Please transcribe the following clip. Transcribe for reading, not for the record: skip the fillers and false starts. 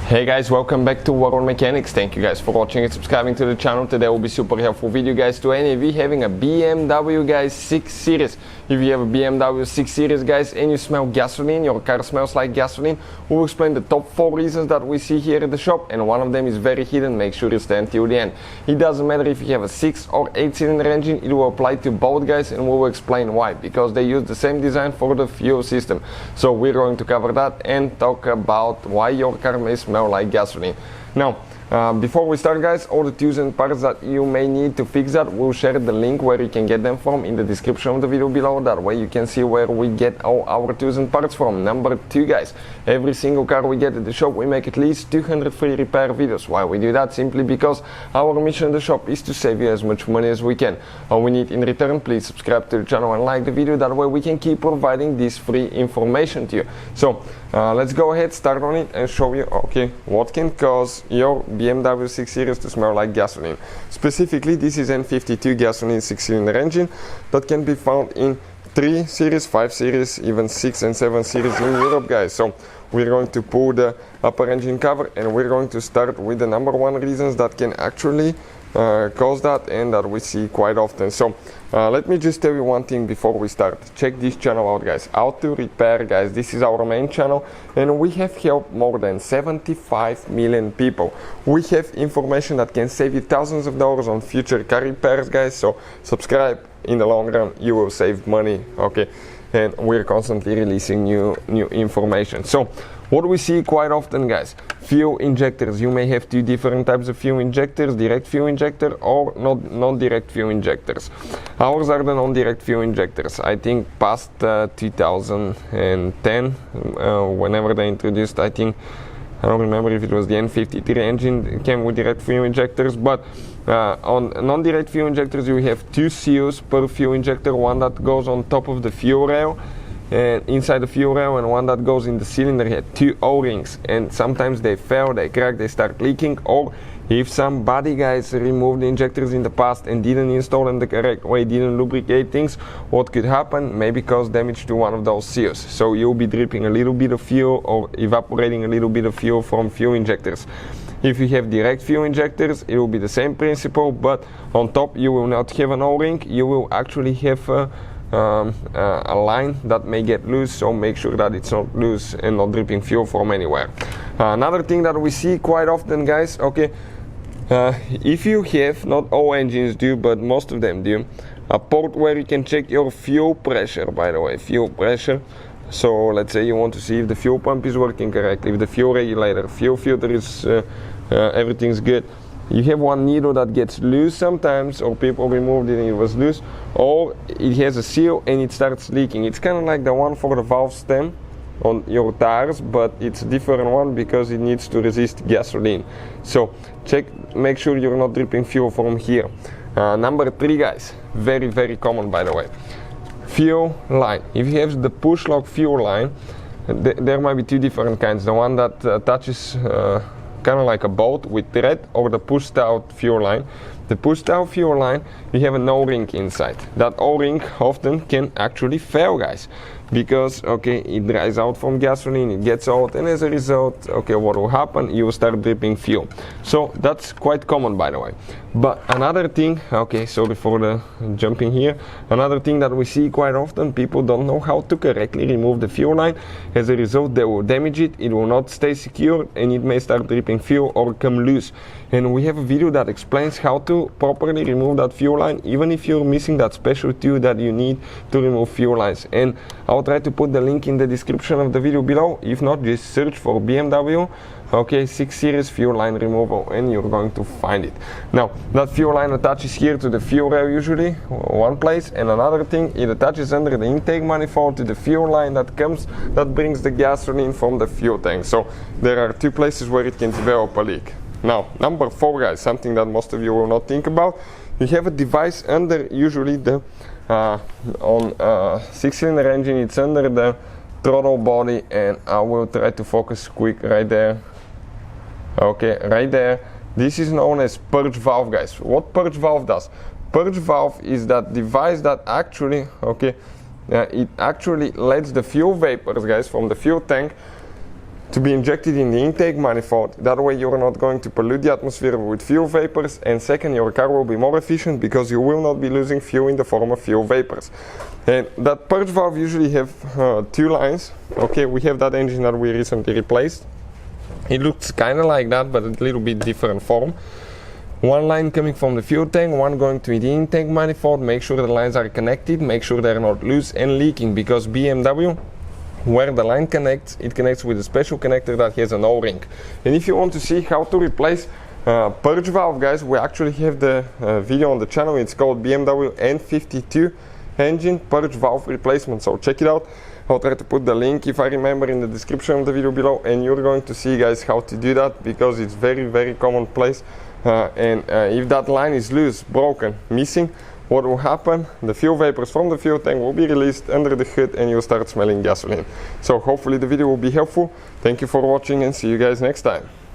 Hey guys, welcome back to World Mechanics. Thank you guys for watching and subscribing to the channel. Today will be super helpful video guys to any of you having a BMW guys 6 Series. If you have a BMW 6 Series guys and you smell gasoline, your car smells like gasoline, we'll explain the top 4 reasons that we see here at the shop, and one of them is very hidden. Make sure you stay until the end. It doesn't matter if you have a 6 or 8 cylinder engine, it will apply to both guys, and we will explain why, because they use the same design for the fuel system. So we're going to cover that and talk about why your car may smell like gasoline. Now, before we start guys, all the tools and parts that you may need to fix that, we'll share the link where you can get them from in the description of the video below. That way you can see where we get all our tools and parts from. Number 2 guys, every single car we get at the shop, we make at least 200 free repair videos. Why we do that? Simply because our mission in the shop is to save you as much money as we can. All we need in return, please subscribe to the channel and like the video. That way we can keep providing this free information to you. So let's go ahead, start on it and show you what can cause your BMW 6 Series to smell like gasoline. Specifically, this is N52 gasoline 6-cylinder engine that can be found in 3 Series, 5 Series, even 6 and 7 Series in Europe guys. So we're going to pull the upper engine cover and we're going to start with the number 1 reasons that can actually cause that and that we see quite often. So let me just tell you one thing before we start. Check this channel out guys, Auto Repair guys. This is our main channel and we have helped more than 75 million people. We have information that can save you thousands of dollars on future car repairs guys. So subscribe, in the long run you will save money, okay? And we're constantly releasing new information. So what we see quite often guys, fuel injectors. You may have 2 different types of fuel injectors, direct fuel injector or non-direct fuel injectors. Ours are the non-direct fuel injectors. I think past 2010, whenever they introduced, I don't remember if it was the N53 engine came with direct fuel injectors, but on non-direct fuel injectors you have 2 seals per fuel injector, one that goes on top of the fuel rail and inside the fuel rail, and one that goes in the cylinder head. 2 O-rings, and sometimes they fail, they crack, they start leaking, or if somebody guys removed the injectors in the past and didn't install them the correct way, didn't lubricate things, what could happen? Maybe cause damage to one of those seals. So you'll be dripping a little bit of fuel or evaporating a little bit of fuel from fuel injectors. If you have direct fuel injectors, it will be the same principle, but on top you will not have an O-ring, you will actually have a line that may get loose, so make sure that it's not loose and not dripping fuel from anywhere. Another thing that we see quite often guys, if you have, not all engines do, but most of them do, a port where you can check your fuel pressure, by the way, fuel pressure. So let's say you want to see if the fuel pump is working correctly, if the fuel regulator, fuel filter is, everything's good. You have one needle that gets loose sometimes, or people removed it and it was loose, or it has a seal and it starts leaking. It's kind of like the one for the valve stem on your tires, but it's a different one because it needs to resist gasoline. So check, make sure you're not dripping fuel from here. Number 3 guys, very common by the way, fuel line. If you have the push lock fuel line, there might be 2 different kinds. The one that touches kind of like a bolt with thread, or the pushed out fuel line. The pushed out fuel line, you have an O-ring inside. That O-ring often can actually fail guys, because it dries out from gasoline, it gets out, and as a result, what will happen? You will start dripping fuel. So that's quite common by the way. But another thing, sorry for the jumping here, another thing that we see quite often, people don't know how to correctly remove the fuel line. As a result, they will damage it, it will not stay secure, and it may start dripping fuel or come loose. And we have a video that explains how to properly remove that fuel line, even if you're missing that special tool that you need to remove fuel lines. And I'll try to put the link in the description of the video below. If not, just search for BMW 6 Series fuel line removal and you're going to find it. Now, that fuel line attaches here to the fuel rail usually, one place, and another thing, it attaches under the intake manifold to the fuel line that brings the gasoline from the fuel tank. So there are 2 places where it can develop a leak. Now, number 4 guys, something that most of you will not think about. You have a device under, usually the on 6-cylinder engine, it's under the throttle body, and I will try to focus quick right there. Right there. This is known as purge valve guys. What purge valve does? Purge valve is that device that actually, it actually lets the fuel vapors guys from the fuel tank to be injected in the intake manifold. That way you're not going to pollute the atmosphere with fuel vapors, and second, your car will be more efficient because you will not be losing fuel in the form of fuel vapors. And that purge valve usually have two lines. Okay, we have that engine that we recently replaced. It looks kind of like that, but a little bit different form. One line coming from the fuel tank, one going to the intake manifold. Make sure the lines are connected, make sure they're not loose and leaking, because BMW, where the line connects, it connects with a special connector that has an O-ring. And if you want to see how to replace purge valve, guys, we actually have the video on the channel. It's called BMW N52 engine purge valve replacement, so check it out. I'll try to put the link, if I remember, in the description of the video below, and you're going to see, guys, how to do that, because it's very commonplace. If that line is loose, broken, missing, what will happen? The fuel vapors from the fuel tank will be released under the hood and you'll start smelling gasoline. So hopefully the video will be helpful. Thank you for watching and see you guys next time.